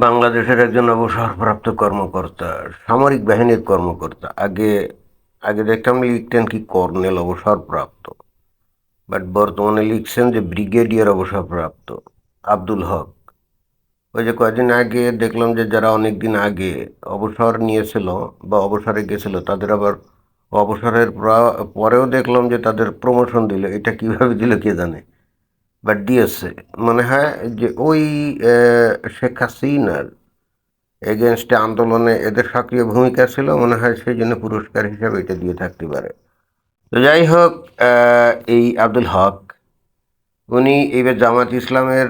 বাংলাদেশের একজন অবসরপ্রাপ্ত কর্মকর্তা, সামরিক বাহিনীর কর্মকর্তা। আগে আগে দেখতাম লিখতেন কি কর্নেল অবসরপ্রাপ্ত, বাট বর্তমানে লিখছেন যে ব্রিগেডিয়ার অবসরপ্রাপ্ত আব্দুল হক। ওই যে কয়েকদিন আগে দেখলাম যে যারা অনেক দিন আগে অবসর নিয়েছিল বা অবসরে গেছিল, তাদের আবার অবসরের পরেও দেখলাম যে তাদের প্রমোশন দিল। এটা কিভাবে দিল কে জানে, বাট দিয়েছে। মনে হয় যে ওই শেখ হাসিনার এগেনস্টে আন্দোলনে এদের সক্রিয় ভূমিকা ছিল, মনে হয় সেই জন্য পুরস্কার হিসাবে এটা দিয়ে থাকতে পারে। তো যাই হোক, এই আব্দুল হক উনি এইবার জামাত ইসলামের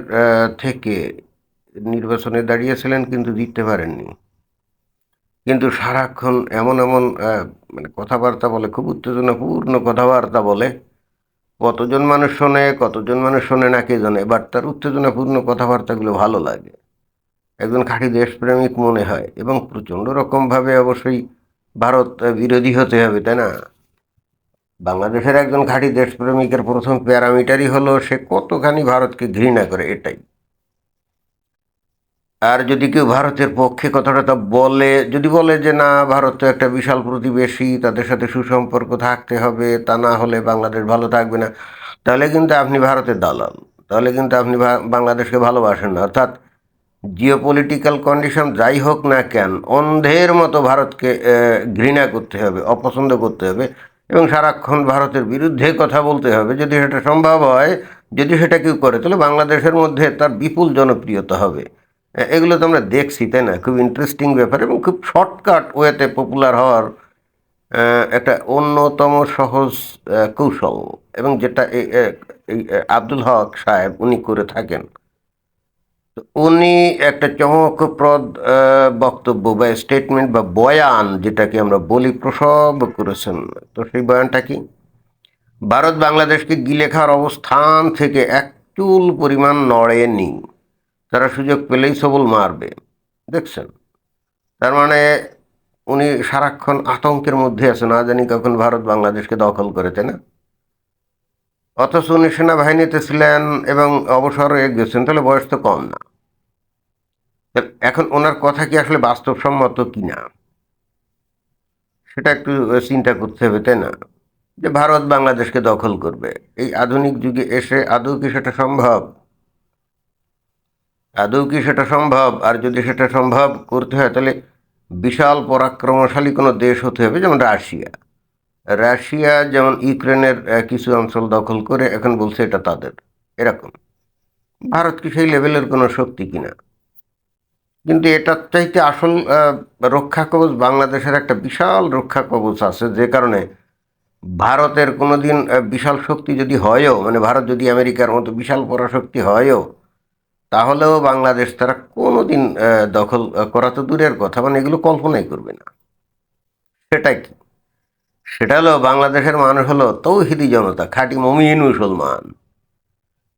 থেকে নির্বাচনে দাঁড়িয়েছিলেন, কিন্তু জিততে পারেননি। কিন্তু সারাক্ষণ এমন এমন মানে কথাবার্তা বলে, খুব উত্তেজনাপূর্ণ কথাবার্তা বলে। কতজন মানুষ শোনে, কতজন মানুষ শোনে না কে জানে, বাট তার উত্তেজনাপূর্ণ কথাবার্তাগুলো ভালো লাগে। একজন খাঁটি দেশপ্রেমিক মনে হয়, এবং প্রচণ্ড রকমভাবে অবশ্যই ভারত বিরোধী হতে হবে, তাই না? বাংলাদেশের একজন খাঁটি দেশপ্রেমিকের প্রথম প্যারামিটারই হলো সে কতখানি ভারতকে ঘৃণা করে, এটাই। আর যদি কেউ ভারতের পক্ষে কথাটা তা বলে, যদি বলে যে না, ভারত তো একটা বিশাল প্রতিবেশী, তাদের সাথে সুসম্পর্ক থাকতে হবে, তা না হলে বাংলাদেশ ভালো থাকবে না, তাহলে কিন্তু আপনি ভারতের দালাল। তাহলে কিন্তু আপনি বাংলাদেশকে ভালোবাসেন না। অর্থাৎ জিওপলিটিক্যাল কন্ডিশন যাই হোক না কেন, অন্ধের মতো ভারতকে ঘৃণা করতে হবে, অপছন্দ করতে হবে, এবং সারাক্ষণ ভারতের বিরুদ্ধে কথা বলতে হবে। যদি সেটা সম্ভব হয়, যদি সেটা কেউ করে, তাহলে বাংলাদেশের মধ্যে তার বিপুল জনপ্রিয়তা হবে। এগুলো তো আমরা দেখছি, তাই না? খুব ইন্টারেস্টিং ব্যাপার, এবং খুব শর্টকাট ওয়েতে পপুলার হওয়ার একটা অন্যতম সহজ কৌশল, এবং যেটা এই আব্দুল হক সাহেব উনি করে থাকেন। উনি একটা চমকপ্রদ বক্তব্য বা স্টেটমেন্ট বা বয়ান, যেটাকে আমরা বলি, প্রসব করেছেন। তো সেই বয়ানটা কি? ভারত বাংলাদেশকে গিলে খাওয়ার অবস্থান থেকে এক চুল পরিমাণ নড়েনি, তারা সুযোগ পেলেই সবল মারবে। দেখছেন? তার মানে উনি সারাক্ষণ আতঙ্কের মধ্যে আছে, না জানি কখন ভারত বাংলাদেশকে দখল করে, তাই না? অথচ উনি সেনাবাহিনীতে ছিলেন এবং অবসরে গেছেন, তাহলে বয়স তো কম না। এখন ওনার কথা কি আসলে বাস্তবসম্মত কিনা, সেটা একটু চিন্তা করতে হবে, তাই না? যে ভারত বাংলাদেশকে দখল করবে, এই আধুনিক যুগে এসে আদৌ কি সেটা সম্ভব? আদৌ কি সেটা সম্ভব? আর যদি সেটা সম্ভব করতে হয়, তাহলে বিশাল পরাক্রমশালী কোনো দেশ হতে হবে, যেমন রাশিয়া। রাশিয়া যেমন ইউক্রেনের কিছু অঞ্চল দখল করে এখন বলছে এটা তাদের, এরকম। ভারত কি সেই লেভেলের কোনো শক্তি কিনা? কিন্তু এটার চাইতে আসল রক্ষা কবচ, বাংলাদেশের একটা বিশাল রক্ষা কবচ আছে, যে কারণে ভারতের কোনো দিন বিশাল শক্তি যদি হয়ও, মানে ভারত যদি আমেরিকার মতো বিশাল পরাশক্তি হয়ও, তাহলেও বাংলাদেশ তারা কোনো দিন দখল করা তো দূরের কথা, মানে এগুলো কল্পনাই করবে না। সেটা কি? সেটা হলো বাংলাদেশের মানুষ হলো তৌহিদি জনতা, খাঁটি মমিন মুসলমান।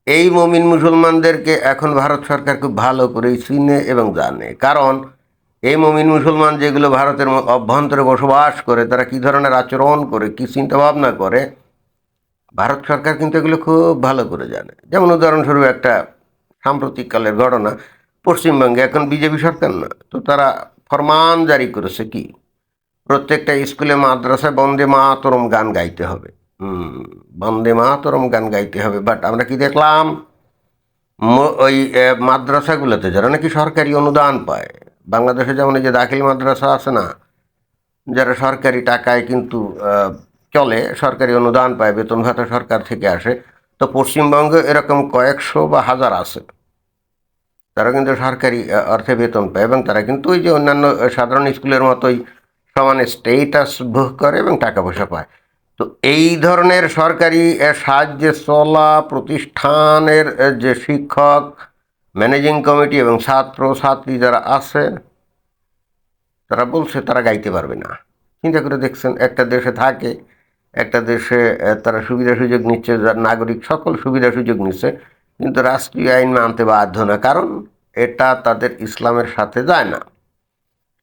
এই মমিন মুসলমানদেরকে এখন ভারত সরকার খুব ভালো করেই চিনে এবং জানে। কারণ এই মমিন মুসলমান যেগুলো ভারতের অভ্যন্তরে বসবাস করে, তারা কী ধরনের আচরণ করে, কী চিন্তাভাবনা করে, ভারত সরকার কিন্তু এগুলো খুব ভালো করে জানে। যেমন উদাহরণস্বরূপ একটা সাম্প্রতিককালের ঘটনা, পশ্চিমবঙ্গে এখন বিজেপি সরকার না, তো তারা ফরমান জারি করেছে কি, প্রত্যেকটা স্কুলে মাদ্রাসায় বন্দে মাতরম গান গাইতে হবে। বন্দে মাতরম গান গাইতে হবে। বাট আমরা কি দেখলাম, ওই মাদ্রাসাগুলোতে যারা নাকি সরকারি অনুদান পায়, বাংলাদেশে যেমন এই যে দাখিল মাদ্রাসা আছে না, যারা সরকারি টাকায় কিন্তু চলে, সরকারি অনুদান পায়, বেতন ভাতা সরকার থেকে আসে, তো পশ্চিমবঙ্গে এরকম কয়েকশো বা হাজার আছে। তারা কিন্তু সরকারি অর্থে বেতন পায়, এবং তারা কিন্তু ওই যে অন্যান্য সাধারণ স্কুলের মতোই সমানে স্টেটাস ভোগ করে এবং টাকা পয়সা পায়। তো এই ধরনের সরকারি সাহায্যে চলা প্রতিষ্ঠানের যে শিক্ষক, ম্যানেজিং কমিটি এবং ছাত্র ছাত্রী যারা আছে, তারা বলছে তারা গাইতে পারবে না। চিন্তা করে দেখছেন, একটা দেশে থাকে, একটা দেশে তারা সুবিধা সুযোগ নিচ্ছে, যার নাগরিক সকল সুবিধা সুযোগ নিচ্ছে, কিন্তু রাষ্ট্রীয় আইন মানতে বাধ্য না, কারণ এটা তাদের ইসলামের সাথে যায় না।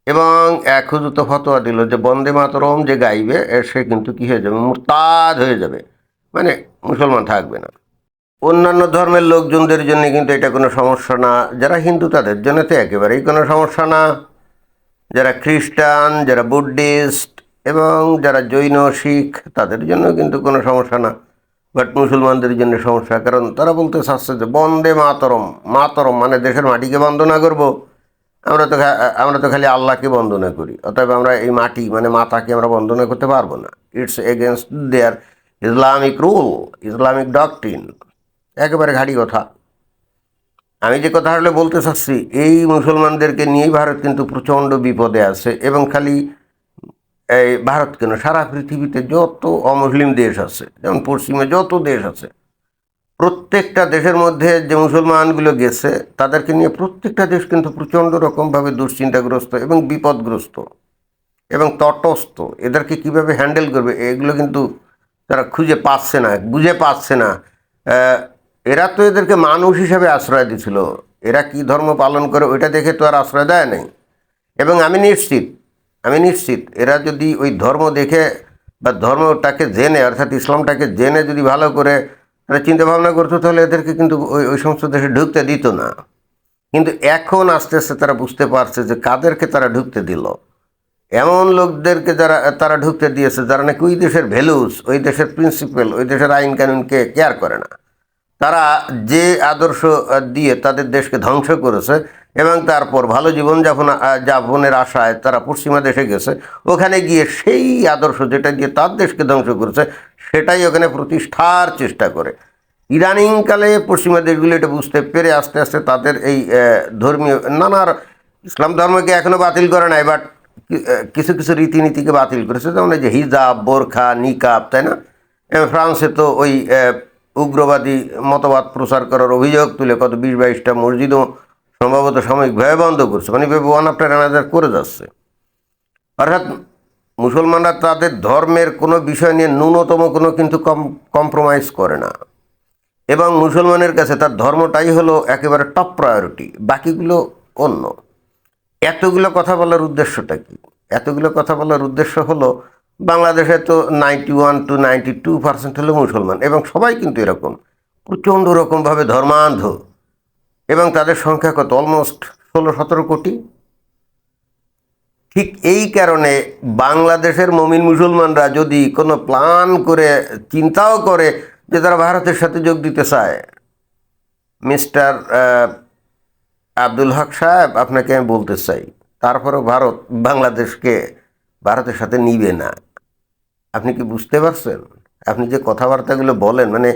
এবং এক হুজুর তো ফতোয়া দিল যে বন্দে মাতরম যে গাইবে, সে কিন্তু কী হয়ে যাবে, মুরতাদ হয়ে যাবে, মানে মুসলমান থাকবে না। অন্যান্য ধর্মের লোকজনদের জন্য কিন্তু এটা কোনো সমস্যা না, যারা হিন্দু তাদের জন্য তো একেবারেই কোনো সমস্যা না, যারা খ্রিস্টান, যারা বুদ্ধিস্ট এবং যারা জৈন শিখ তাদের জন্য কিন্তু কোনো সমস্যা না। বাট মুসলমানদের জন্য সমস্যা, কারণ তারা বলতে চাচ্ছে যে বন্দে মাতরম, মাতরম মানে দেশের মাটিকে বন্দনা করব। আমরা তো খালি আল্লাহকে বন্দনা করি, অতএব আমরা এই মাটি মানে মাতাকে আমরা বন্দনা করতে পারবো না। It's against their Islamic rule, Islamic doctrine. একেবারে ঘাড়ি কথা। আমি যে কথা আসলে বলতে চাচ্ছি, এই মুসলমানদেরকে নিয়েই ভারত কিন্তু প্রচণ্ড বিপদে আছে। এবং খালি এই ভারত কেন, সারা পৃথিবীতে যত অমুসলিম দেশ আছে, যেমন পশ্চিমে যত দেশ আছে, প্রত্যেকটা দেশের মধ্যে যে মুসলমানগুলো গেছে তাদেরকে নিয়ে প্রত্যেকটা দেশ কিন্তু প্রচণ্ড রকমভাবে দুশ্চিন্তাগ্রস্ত এবং বিপদগ্রস্ত এবং তটস্থ। এদেরকে কিভাবে হ্যান্ডেল করবে এগুলো কিন্তু তারা খুঁজে পাচ্ছে না, বুঝে পাচ্ছে না। আহ, এরা তো এদেরকে মানুষ হিসাবে আশ্রয় দিছিল, এরা কি ধর্ম পালন করে ওইটা দেখে তো আর আশ্রয় দেয় নাই। এবং আমি নিশ্চিত এরা যদি ওই ধর্ম দেখে বা ধর্মটাকে জেনে, অর্থাৎ ইসলামটাকে জেনে যদি ভালো করে তারা চিন্তা ভাবনা করতো, তাহলে এদেরকে কিন্তু ওই ওই সমস্ত দেশে ঢুকতে দিত না। কিন্তু এখন আস্তে আস্তে তারা বুঝতে পারছে যে কাদেরকে তারা ঢুকতে দিল। এমন লোকদেরকে যারা তারা ঢুকতে দিয়েছে যারা নাকি ওই দেশের ভ্যালুস, ওই দেশের প্রিন্সিপাল, ওই দেশের আইন কানুনকে কেয়ার করে না। তারা যে আদর্শ দিয়ে তাদের দেশকে ধ্বংস করেছে এবং তারপর ভালো যাপনের আশায় তারা পশ্চিমা দেশে গেছে, ওখানে গিয়ে সেই আদর্শ যেটা দিয়ে তার দেশকে ধ্বংস করেছে সেটাই ওখানে প্রতিষ্ঠার চেষ্টা করে। ইদানিংকালে পশ্চিমা দেশগুলো এটা বুঝতে পেরে আস্তে আস্তে তাদের এই ধর্মীয় নানার, ইসলাম ধর্মকে এখনও বাতিল করে নাই, বাট কিছু কিছু রীতিনীতিকে বাতিল করেছে, যেমন এই যে হিজাব, বোরখা, নিকাব, তাই না? ফ্রান্সে তো ওই উগ্রবাদী মতবাদ প্রচার করার অভিযোগ তুলে কত 20-22টা মসজিদও সম্ভবত সাময়িকভাবে বন্ধ করছে, মানে ওয়ান আফটার অ্যানাদার করে যাচ্ছে। অর্থাৎ মুসলমানরা তাদের ধর্মের কোনো বিষয় নিয়ে ন্যূনতম কোনো কিন্তু কম্প্রোমাইজ করে না। এবং মুসলমানের কাছে তার ধর্মটাই হলো একেবারে টপ প্রায়োরিটি, বাকিগুলো অন্য। এতগুলো কথা বলার উদ্দেশ্যটা কি? এতগুলো কথা বলার উদ্দেশ্য হলো, বাংলাদেশে তো 91 to 92% হলো মুসলমান, এবং সবাই কিন্তু এরকম প্রচণ্ড রকমভাবে ধর্মান্ধ। এবং তাদের সংখ্যা কত? অলমোস্ট 16-17 কোটি। ঠিক এই কারণে বাংলাদেশের মমিন মুসলমানরা যদি কোনো প্ল্যান করে, চিন্তাও করে যে তারা ভারতের সাথে যোগ দিতে চায়, মিস্টার আব্দুল হক সাহেব, আপনাকে আমি বলতে চাই, তারপরেও ভারত বাংলাদেশকে ভারতের সাথে নিবে না। আপনি কি বুঝতে পারছেন? আপনি যে কথাবার্তাগুলো বলেন, মানে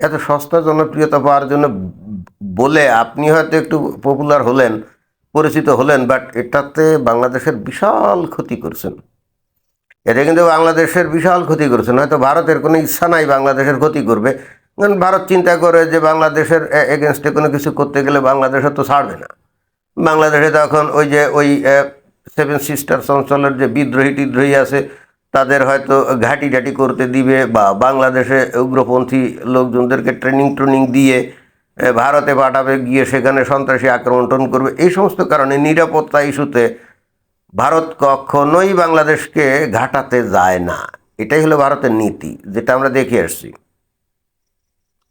এত সস্তা জনপ্রিয়তা পাওয়ার জন্য বলে আপনি হয়তো একটু পপুলার হলেন, পরিচিত হলেন, বাট এটাতে বাংলাদেশের বিশাল ক্ষতি করছেন। এটা কিন্তু বাংলাদেশের বিশাল ক্ষতি করছেন। হয়তো ভারতের কোনো ইচ্ছা নাই বাংলাদেশের ক্ষতি করবে, কারণ ভারত চিন্তা করে যে বাংলাদেশের এগেনস্টে কোনো কিছু করতে গেলে বাংলাদেশও তো ছাড়বে না। বাংলাদেশে তখন ওই যে ওই সেভেন সিস্টার্স অঞ্চলের যে বিদ্রোহী আছে তাদের হয়তো ঘাঁটি করতে দিবে, বা বাংলাদেশে উগ্রপন্থী লোকজনদেরকে ট্রেনিং দিয়ে ভারতে পাঠাবে, গিয়ে সেখানে সন্ত্রাসী আক্রমণ করবে। এই সমস্ত কারণে নিরাপত্তা ইস্যুতে ভারত কখনোই বাংলাদেশকে ঘাটাতে যায় না। এটাই হলো ভারতের নীতি, যেটা আমরা দেখে আসছি।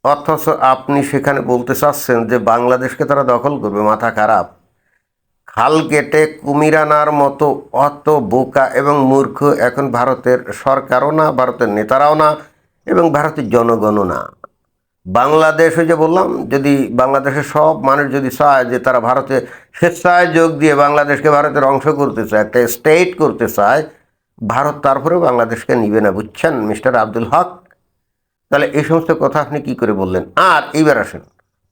অথচ আপনি সেখানে বলতে চাচ্ছেন যে বাংলাদেশকে তারা দখল করবে। মাথা খারাপ। খাল কেটে কুমির আনার মতো অত বোকা এবং মূর্খ এখন ভারতের সরকারও না, ভারতের নেতারাও না, এবং ভারতের জনগণও না। বাংলাদেশ, ওই যে বললাম, যদি বাংলাদেশের সব মানুষ যদি চায় যে তারা ভারতে স্বেচ্ছায় যোগ দিয়ে বাংলাদেশকে ভারতের অংশ করতে চায়, একটা স্টেট করতে চায়, ভারত তারপরেও বাংলাদেশকে নিবে না। বুঝছেন মিস্টার আব্দুল হক? তাহলে এই সমস্ত কথা আপনি কি করে বললেন? আর এইবার আসেন,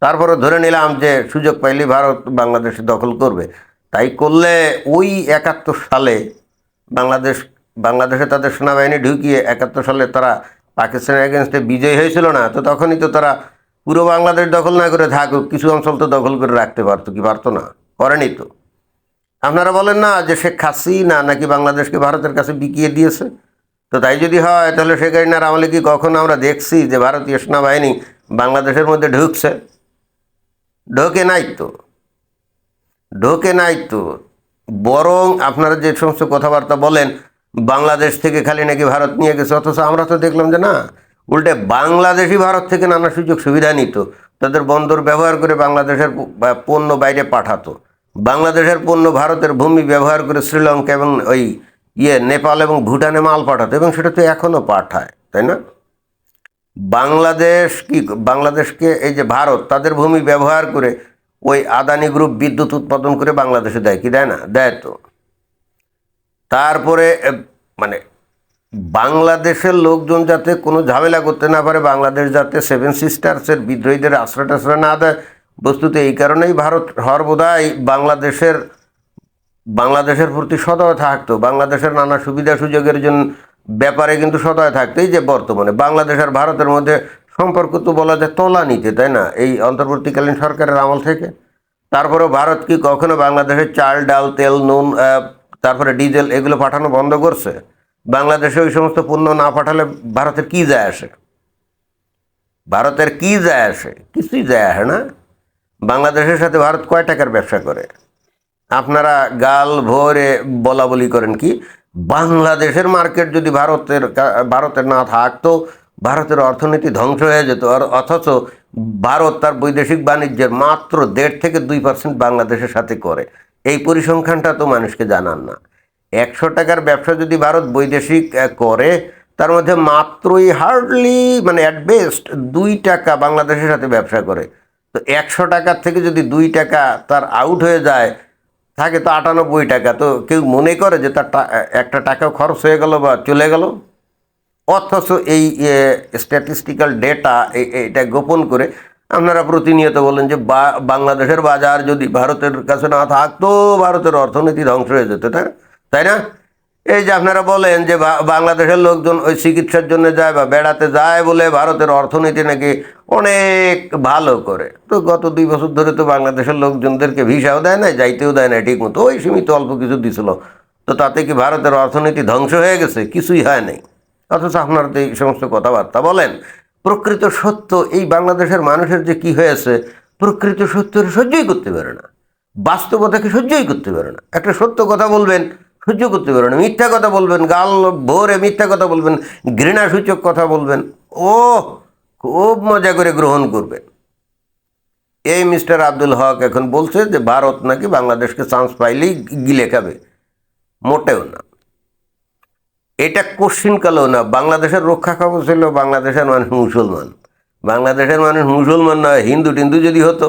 তারপরে ধরে নিলাম যে সুযোগ পাইলে ভারত বাংলাদেশে দখল করবে। তাই করলে ওই 71 সালে বাংলাদেশ বাংলাদেশে তাদের সেনাবাহিনী ঢুকিয়ে 71 সালে তারা পাকিস্তানের এগেনস্টে বিজয় হয়েছিল না? তো তখনই তো তারা পুরো বাংলাদেশ দখল না করে থাকুক, কিছু অঞ্চল তো দখল করে রাখতে পারতো, কি পারতো না? করেনি তো। আপনারা বলেন না যে শেখ হাসিনা নাকি বাংলাদেশকে ভারতের কাছে বিকিয়ে দিয়েছে? তো তাই যদি হয়, তাহলে শেখ হাসিনার আমলে কি কখনো আমরা দেখছি যে ভারতীয় সেনাবাহিনী বাংলাদেশের মধ্যে ঢুকছে? ঢোকে নাই তো, ঢোকে নাই তো। বরং আপনারা যে সমস্ত কথাবার্তা বলেন বাংলাদেশ থেকে খালি নাকি ভারত নিয়ে গেছে, অথচ আমরা তো দেখলাম যে না, উল্টে বাংলাদেশি ভারত থেকে নানা সুযোগ সুবিধা নিত, তাদের বন্দর ব্যবহার করে বাংলাদেশের পণ্য বাইরে পাঠাতো, বাংলাদেশের পণ্য ভারতের ভূমি ব্যবহার করে শ্রীলঙ্কা এবং ওই নেপাল এবং ভুটানে মাল পাঠাতো, এবং সেটা তো এখনও পাঠায়, তাই না? বাংলাদেশকে এই যে ভারত তাদের ভূমি ব্যবহার করে ওই আদানি গ্রুপ বিদ্যুৎ উৎপাদন করে বাংলাদেশে দেয় কি দেয় না? দেয় তো। তারপরে মানে বাংলাদেশের লোকজন যাতে কোনো ঝামেলা করতে না পারে, বাংলাদেশ যাতে সেভেন সিস্টার্সের বিদ্রোহীদের আশ্রয় টাশ্রয় না দেয়, বস্তুত এই কারণেই ভারত সর্বদাই বাংলাদেশের প্রতি সদয় থাকতো, বাংলাদেশের নানা সুবিধা সুযোগের জন্য ব্যাপারে কিন্তু সদয় থাকতো। এই যে বর্তমানে বাংলাদেশ আর ভারতের মধ্যে সম্পর্ক তো বলা যায় তলানিতে, তাই না, এই অন্তর্বর্তীকালীন সরকারের আমল থেকে। তারপরেও ভারত কি কখনো বাংলাদেশের চাল ডাল তেল নুন তারপরে ডিজেল এগুলো পাঠানো বন্ধ করছে? বাংলাদেশে ওই সমস্ত পণ্য না পাঠালে ভারতের কি যায় আসে? ভারতের কি যায় আসে? কিছুই যায় আসে না। বাংলাদেশের সাথে ভারত কয় টাকার ব্যবসা করে? আপনারা গাল ভরে বলা বলি করেন কি বাংলাদেশের মার্কেট যদি ভারতের না থাকতো ভারতের অর্থনীতি ধ্বংস হয়ে যেত, আর অথচ ভারত তার বৈদেশিক বাণিজ্যের মাত্র 1.5 থেকে 2% বাংলাদেশের সাথে করে। এই পরিসংখ্যানটা তো মানুষকে জানান না। 100 টাকার ব্যবসা যদি ভারত বৈদেশিক করে, তার মধ্যে মাত্রই হার্ডলি মানে অ্যাট বেস্ট 2 টাকা বাংলাদেশের সাথে ব্যবসা করে। তো 100 টাকার থেকে যদি 2 টাকা তার আউট হয়ে যায়, থাকে তো 98 টাকা। তো কেউ মনে করে যে তার একটা টাকাও খরচ হয়ে গেল বা চলে গেল? অথচ এই স্ট্যাটিস্টিক্যাল ডেটা এটা গোপন করে আপনারা প্রতিনিয়ত বলেন যে বাংলাদেশের বাজার যদি ভারতের কাছে না থাকতো ভারতের অর্থনীতি ধ্বংস হয়ে যেত, তাই না? এই যে আপনারা বলেন যে বাংলাদেশের লোকজন ওই চিকিৎসার জন্য যায় বা বেড়াতে যায় বলে ভারতের অর্থনীতি নাকি অনেক ভালো করে। তো গত 2 বছর ধরে তো বাংলাদেশের লোকজনদেরকে ভিসাও দেয় না, যাইতেও দেয় না ঠিক মতো, ওই সীমিত অল্প কিছু দিছিল। তো তাতে কি ভারতের অর্থনীতি ধ্বংস হয়ে গেছে? কিছুই হয় নাই। অথচ আপনারা তো এই সমস্ত কথাবার্তা বলেন। প্রকৃত সত্য এই বাংলাদেশের মানুষের যে কি হয়েছে, প্রকৃত সত্যের সহ্যই করতে পারে না, বাস্তবতাকে সহ্যই করতে পারে না। একটা সত্য কথা বলবেন, সহ্য করতে পারে না। মিথ্যা কথা বলবেন, গাল ভোরে মিথ্যা কথা বলবেন, ঘৃণাসূচক কথা বলবেন, ও খুব মজা করে গ্রহণ করবেন। এই মিস্টার আব্দুল হক এখন বলছে যে ভারত নাকি বাংলাদেশকে চান্স পাইলেই গিলে খাবে। মোটেও না, এটা কোশ্চিনকালেও না। বাংলাদেশের রক্ষা কবচ ছিল বাংলাদেশের মানুষ মুসলমান। বাংলাদেশের মানুষ মুসলমান নয়, হিন্দু টিন্দু যদি হতো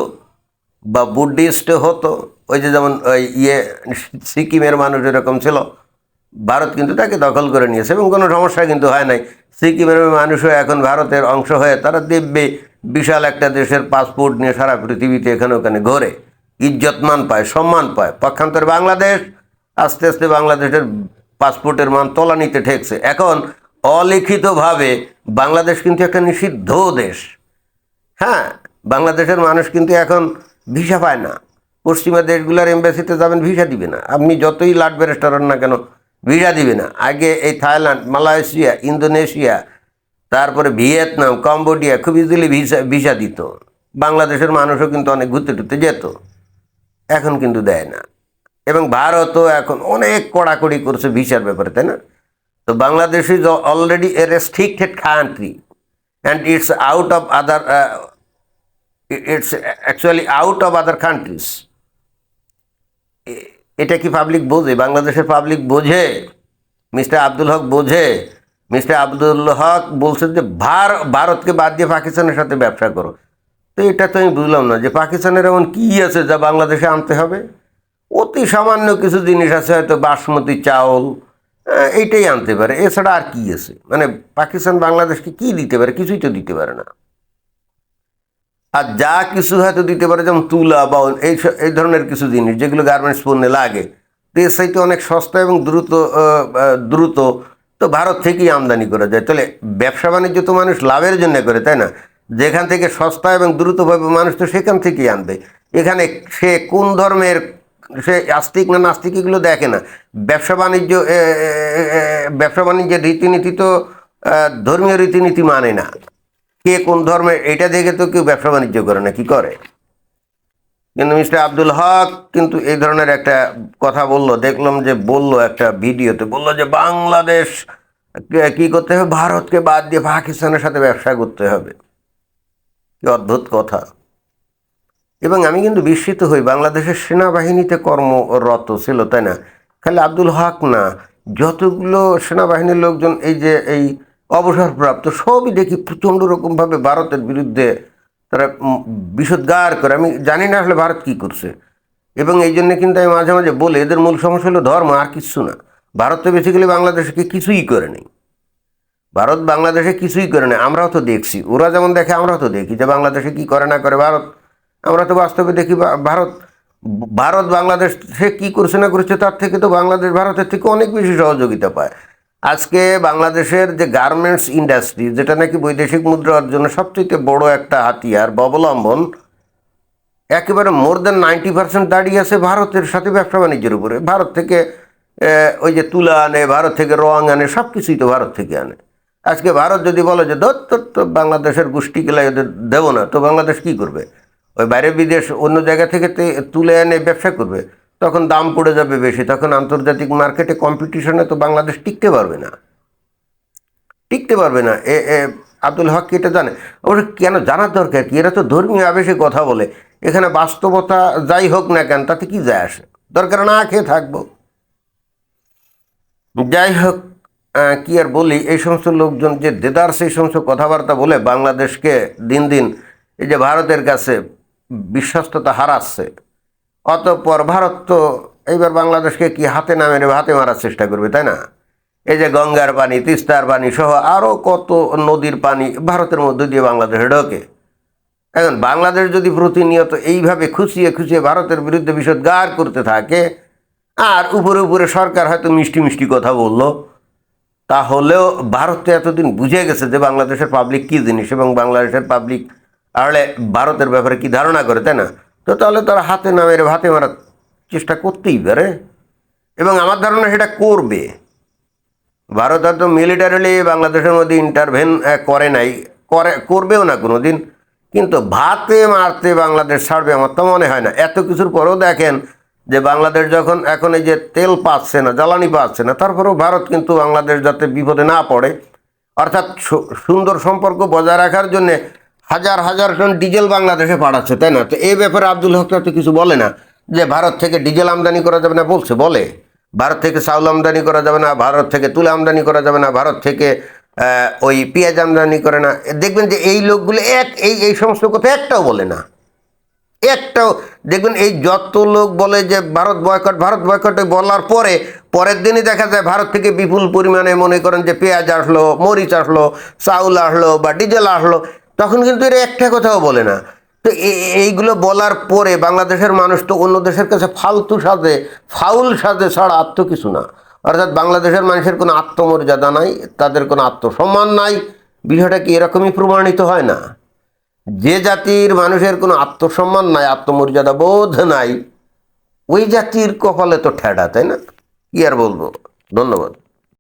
বা বুদ্ধিস্ট হতো, ওই যে যেমন ওই সিকিমের মানুষ এরকম ছিল, ভারত কিন্তু তাকে দখল করে নিয়েছে এবং কোনো সমস্যা কিন্তু হয় নাই। সিকিমের মানুষও এখন ভারতের অংশ হয়ে তারা দিব্যে বিশাল একটা দেশের পাসপোর্ট নিয়ে সারা পৃথিবীতে এখানে ওখানে ঘোরে, ইজ্জতমান পায়, সম্মান পায়। পক্ষান্তরে বাংলাদেশ আস্তে আস্তে বাংলাদেশের পাসপোর্টের মান তলানিতে ঠেকছে। এখন অলিখিতভাবে বাংলাদেশ কিন্তু একটা নিষিদ্ধ দেশ। হ্যাঁ, বাংলাদেশের মানুষ কিন্তু এখন ভিসা পায় না। পশ্চিমা দেশগুলোর এম্বাসিতে যাবেন, ভিসা দিবে না। আপনি যতই লাট ব্যারিস্টার হন না কেন, ভিসা দিবে না। আগে এই থাইল্যান্ড, মালয়েশিয়া, ইন্দোনেশিয়া, তারপরে ভিয়েতনাম, কম্বোডিয়া খুব ইজিলি ভিসা দিত। বাংলাদেশের মানুষও কিন্তু অনেক ঘুরতে টুরতে যেত। এখন কিন্তু দেয় না। এবং ভারতও এখন অনেক কড়াকড়ি করছে ভিসার ব্যাপারে, তাই না? তো Bangladesh is already A restricted country and it's out of other it's actually out of other countries. এটা কি পাবলিক বোঝে? বাংলাদেশের পাবলিক বোঝে? মিস্টার আব্দুল হক বোঝে? মিস্টার আব্দুল হক বলছেন যে ভারতকে বাদ দিয়ে পাকিস্তানের সাথে ব্যবসা করো। তো এটা তো আমি বুঝলাম না যে পাকিস্তানের এমন কী আছে যা বাংলাদেশে আনতে হবে। অতি সামান্য কিছু জিনিস আছে, হয়তো বাসমতি চাউল, এইটাই আনতে পারে, এছাড়া আর কি আছে? মানে পাকিস্তান বাংলাদেশকে কি দিতে পারে? কিছুই তো দিতে পারে না। আর যা কিছু হয়তো দিতে পারে, যেমন তুলা বা এই ধরনের কিছু জিনিস যেগুলো গার্মেন্টস পণ্যে লাগে, তো এর সাইতে অনেক সস্তা এবং দ্রুত তো ভারত থেকেই আমদানি করা যায়। তাহলে ব্যবসা বাণিজ্য তো মানুষ লাভের জন্য করে, তাই না? যেখান থেকে সস্তা এবং দ্রুতভাবে মানুষ তো সেখান থেকেই আনবে। এখানে সে কোন ধর্মের, সে আস্তিক না নাস্তিক এগুলো দেখে না। ব্যবসা বাণিজ্যের রীতিনীতি তো ধর্মীয় রীতিনীতি মানে না। কে কোন ধর্মের এটা দেখে তো কেউ ব্যবসা বাণিজ্য করে না, কি করে? কিন্তু মিস্টার আব্দুল হক কিন্তু এই ধরনের একটা কথা বললো, দেখলাম যে বললো একটা ভিডিওতে, বললো যে বাংলাদেশ কি করতে হবে, ভারতকে বাদ দিয়ে পাকিস্তানের সাথে ব্যবসা করতে হবে। কি অদ্ভুত কথা। এবং আমি কিন্তু বিস্মিত হই, বাংলাদেশের সেনাবাহিনীতে কর্মরত ছিল, তাই না? খালি আব্দুল হক না, যতগুলো সেনাবাহিনীর লোকজন এই যে এই অবসরপ্রাপ্ত সবই দেখি প্রচণ্ড রকমভাবে ভারতের বিরুদ্ধে তারা বিষোদ্গার করে। আমি জানি না আসলে ভারত কী করছে। এবং এই জন্য কিন্তু আমি মাঝে মাঝে বলি, এদের মূল সমস্যা হলো ধর্ম, আর কিচ্ছু না। ভারত তো বেসিক্যালি বাংলাদেশকে কিছুই করে নেই। ভারত বাংলাদেশে কিছুই করে নেই, আমরাও তো দেখছি। ওরা যেমন দেখে আমরাও তো দেখি যে বাংলাদেশে কি করে না করে ভারত। আমরা তো বাস্তবে দেখি ভারত ভারত বাংলাদেশে কি করছে না করছে তার থেকে তো বাংলাদেশ ভারতের থেকে অনেক বেশি সহযোগিতা পায়। আজকে বাংলাদেশের যে গার্মেন্টস ইন্ডাস্ট্রি, যেটা নাকি বৈদেশিক মুদ্রা অর্জনের সবচেয়ে বড় একটা হাতিয়ার বা অবলম্বন, একেবারে মোর দেন 90% দাঁড়িয়ে আছে ভারতের সাথে ব্যবসা বাণিজ্যের উপরে। ভারত থেকে ওই যে তুলা আনে, ভারত থেকে রং আনে, সব কিছুই তো ভারত থেকে আনে। আজকে ভারত যদি বলে যে দত্তর তো বাংলাদেশের গোষ্ঠী গেলায় ওদের দেবো না, তো বাংলাদেশ কি করবে? ওই বাইরে বিদেশ অন্য জায়গা থেকে তুলে এনে ব্যবসা করবে, তখন দাম পড়ে যাবে বেশি, তখন আন্তর্জাতিক মার্কেটে কম্পিটিশনে তো বাংলাদেশ টিকতে পারবে না, টিকতে পারবে না। আব্দুল হক কি এটা জানে? ওরা কেন জানার দরকার কি? এরা তো ধর্মীয় আবেশে কথা বলে। এখানে বাস্তবতা যাই হোক না কেন, তাতে কি যায় আসে? দরকার না খেয়ে থাকবো। যাই হোক, কি আর বলি, এই সমস্ত লোকজন যে দেদার সেই সমস্ত কথাবার্তা বলে বাংলাদেশকে দিন দিন এই যে ভারতের কাছে বিশ্বস্ততা হারাচ্ছে। অতঃপর ভারত তো এইবার বাংলাদেশকে কি হাতে না মেরে হাতে মারার চেষ্টা করবে, তাই না? এই যে গঙ্গার পানি, তিস্তার পানি সহ আরও কত নদীর পানি ভারতের মধ্যে দিয়ে বাংলাদেশে ঢোকে। এখন বাংলাদেশ যদি প্রতিনিয়ত এইভাবে খুঁচিয়ে খুঁচিয়ে ভারতের বিরুদ্ধে বিষোদ্গার করতে থাকে, আর উপরে উপরে সরকার হয়তো মিষ্টি মিষ্টি কথা বললো, তাহলেও ভারত তো এতদিন বুঝে গেছে যে বাংলাদেশের পাবলিক কী জিনিস এবং বাংলাদেশের পাবলিক আসলে ভারতের ব্যাপারে কি ধারণা করে, তাই না? তো তাহলে তারা হাতে না মেরে ভাতে মারার চেষ্টা করতেই পারে, এবং আমার ধারণা সেটা করবে। ভারত হয়তো মিলিটারিলি বাংলাদেশের মধ্যে ইন্টারভেন করে নাই, করবেও না কোনো দিন, কিন্তু ভাতে মারতে বাংলাদেশ ছাড়বে আমার তো মনে হয় না। এত কিছুর পরেও দেখেন যে বাংলাদেশ যখন এখন এই যে তেল পাচ্ছে না, জ্বালানি পাচ্ছে না, তারপরেও ভারত কিন্তু বাংলাদেশ যাতে বিপদে না পড়ে, অর্থাৎ সুন্দর সম্পর্ক বজায় রাখার জন্য হাজার হাজার টন ডিজেল বাংলাদেশে পাঠাচ্ছে, তাই না? তো এই ব্যাপারে আব্দুল হক তো কিছু বলে না যে ভারত থেকে ডিজেল আমদানি করা যাবে না। বলে ভারত থেকে চাউল আমদানি করা যাবে না, ভারত থেকে তুলা আমদানি করা যাবে না, ভারত থেকে ওই পেঁয়াজ আমদানি করে না। দেখবেন যে এই লোকগুলো এই সমস্ত কথা একটাও বলে না, একটাও। দেখবেন এই যত লোক বলে যে ভারত বয়কট, ভারত বয়কটে বলার পরের দিনই দেখা যায় ভারত থেকে বিপুল পরিমাণে মনে করেন যে পেঁয়াজ আসলো, মরিচ আসলো, চাউল আসলো বা ডিজেল আসলো, তখন কিন্তু এরা একটা কথাও বলে না। তো এইগুলো বলার পরে বাংলাদেশের মানুষ তো অন্য দেশের কাছে ফাউল সাজে ছাড়া আর তো কিছু না। অর্থাৎ বাংলাদেশের মানুষের কোনো আত্মমর্যাদা নাই, তাদের কোনো আত্মসম্মান নাই। বিষয়টা কি এরকমই প্রমাণিত হয় না? যে জাতির মানুষের কোনো আত্মসম্মান নাই, আত্মমর্যাদা বোধ নাই, ওই জাতির কপালে তো ঠেডা, তাই না? কি আর বলবো। ধন্যবাদ।